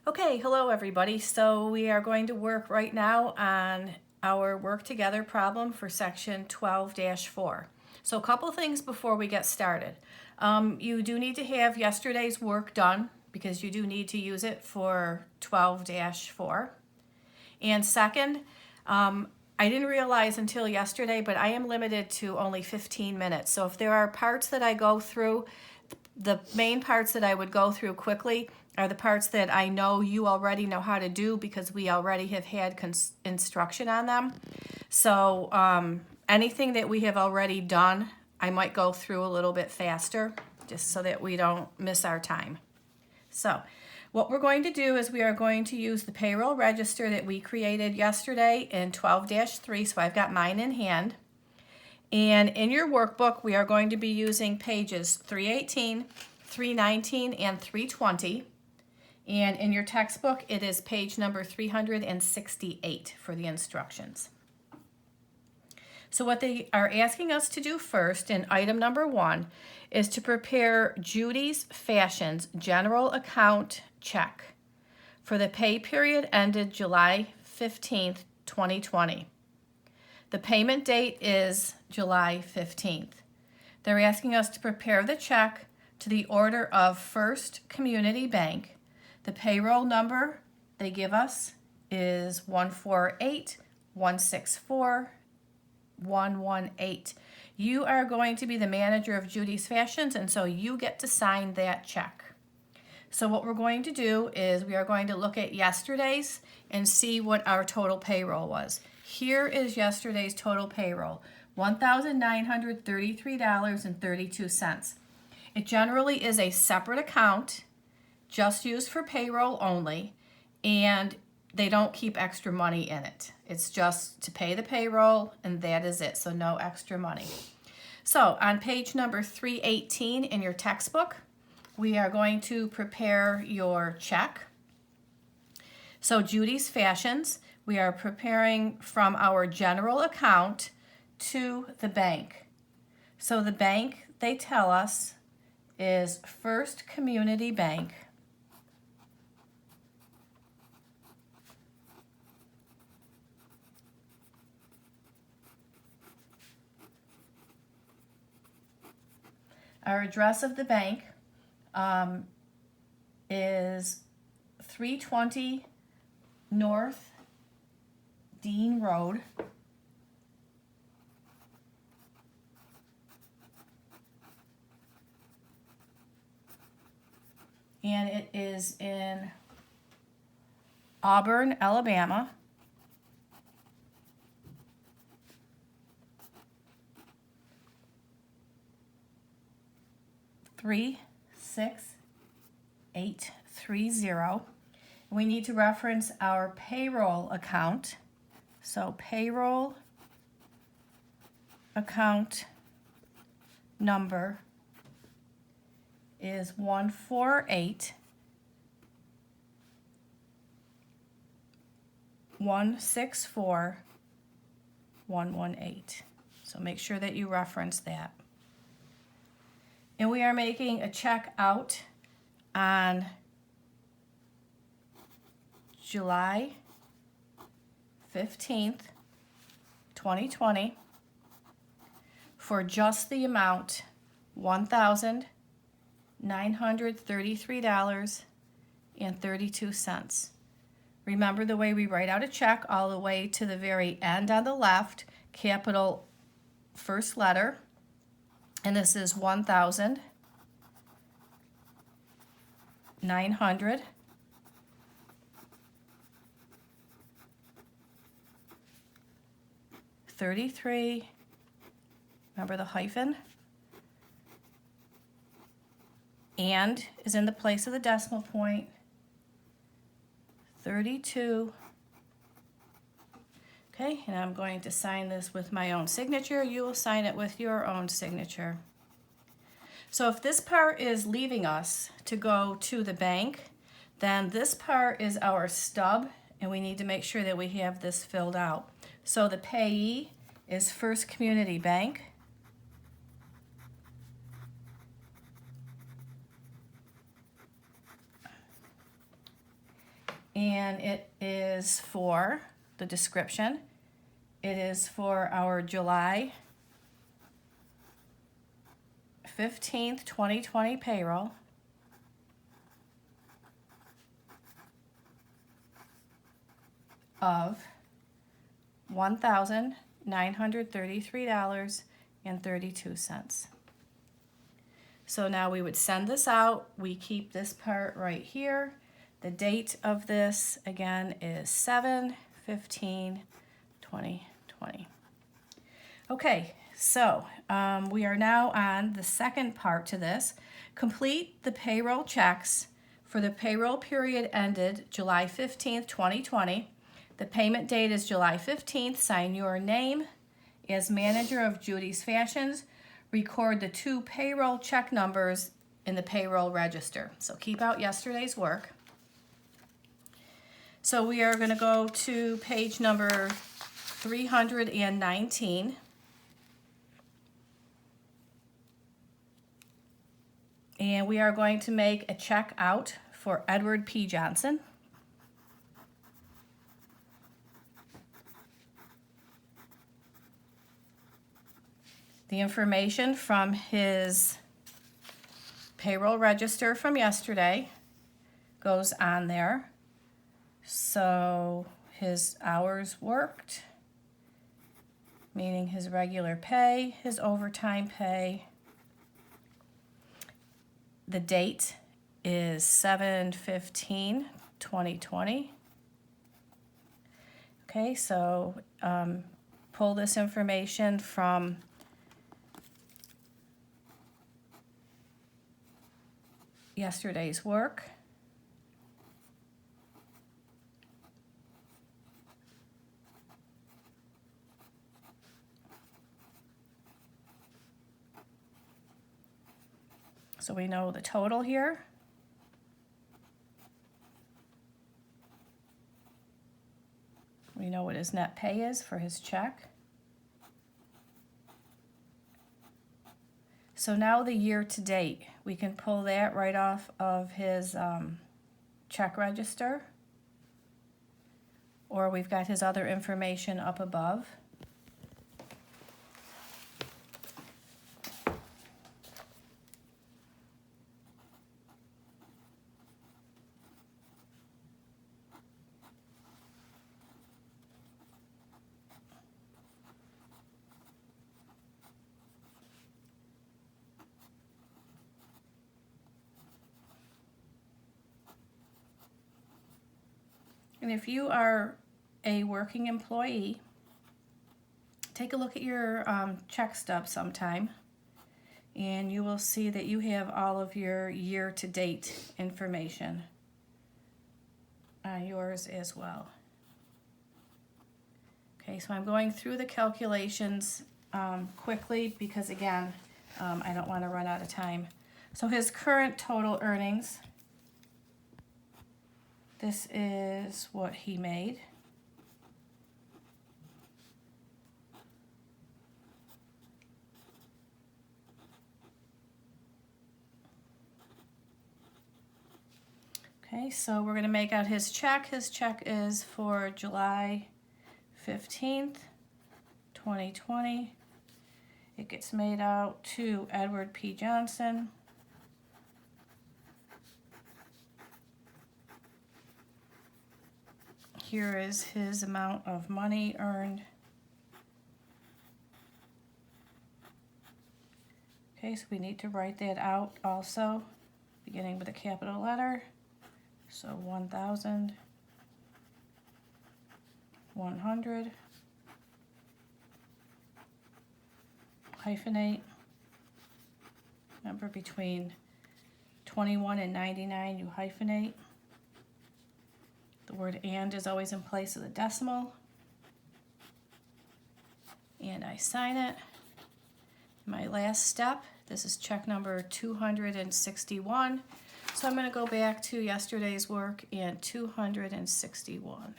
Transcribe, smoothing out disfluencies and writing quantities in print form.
Okay, hello everybody. So we are going to work right now on our work together problem for section 12-4. So a couple things before we get started. You do need to have yesterday's work done because you do need to use it for 12-4. And second, I didn't realize until yesterday, but I am limited to only 15 minutes. So if there are parts that I go through, the main parts that I would go through quickly are the parts that I know you already know how to do because we already have had instruction on them. So anything that we have already done, I might go through a little bit faster just so that we don't miss our time. So what we're going to do is we are going to use the payroll register that we created yesterday in 12-3. So I've got mine in hand. And in your workbook, we are going to be using pages 318, 319, and 320. And in your textbook, it is page number 368 for the instructions. So what they are asking us to do first in item number 1 is to prepare Judy's Fashions general account check for the pay period ended July 15th, 2020. The payment date is July 15th. They're asking us to prepare the check to the order of First Community Bank. The payroll number they give us is 148-164-118. You are going to be the manager of Judy's Fashions, and so you get to sign that check. So what we're going to do is we are going to look at yesterday's and see what our total payroll was. Here is yesterday's total payroll, $1,933.32. It generally is a separate account, just used for payroll only, and they don't keep extra money in it. It's just to pay the payroll, and that is it, so no extra money. So on page number 318 in your textbook, we are going to prepare your check. So Judy's Fashions, we are preparing from our general account to the bank. So the bank, they tell us, is First Community Bank. Our address of the bank is 320 North Dean Road. And it is in Auburn, Alabama. Three, 6, 8, 3, 0. We need to reference our payroll account. So payroll account number is 148-164-118. So make sure that you reference that. And we are making a check out on July 15th, 2020 for just the amount $1,933.32. Remember the way we write out a check all the way to the very end on the left, capital first letter. And this is 1,933. Remember the hyphen? And is in the place of the decimal point. 32. Okay, and I'm going to sign this with my own signature. You will sign it with your own signature. So if this part is leaving us to go to the bank, then this part is our stub, and we need to make sure that we have this filled out. So the payee is First Community Bank. and it is for the description. It is for our July 15th, 2020 payroll. Of $1,933.32. So now we would send this out. We keep this part right here. The date of this, again, is 7/15/2020. Okay, so we are now on the second part to this. Complete the payroll checks for the payroll period ended July 15th, 2020. The payment date is July 15th. Sign your name as manager of Judy's Fashions. Record the 2 payroll check numbers in the payroll register. So keep out yesterday's work. So we are going to go to page number 319. And we are going to make a check out for Edward P. Johnson. The information from his payroll register from yesterday goes on there. So his hours worked, meaning his regular pay, his overtime pay. The date is 7/15/2020. Okay, so pull this information from yesterday's work. So we know the total here. We know what his net pay is for his check. So now the year to date, we can pull that right off of his check register, or we've got his other information up above. And if you are a working employee, take a look at your check stub sometime, and you will see that you have all of your year-to-date information on yours as well. Okay, so I'm going through the calculations quickly because, again, I don't want to run out of time. So his current total earnings, this is what he made. Okay, so we're going to make out his check. His check is for July 15th, 2020. It gets made out to Edward P. Johnson. Here is his amount of money earned. Okay, so we need to write that out also, beginning with a capital letter. So 1,100, hyphenate. Remember, between 21 and 99, you hyphenate. The word "and" is always in place of the decimal. And I sign it. My last step, this is check number 261. So I'm going to go back to yesterday's work and 261.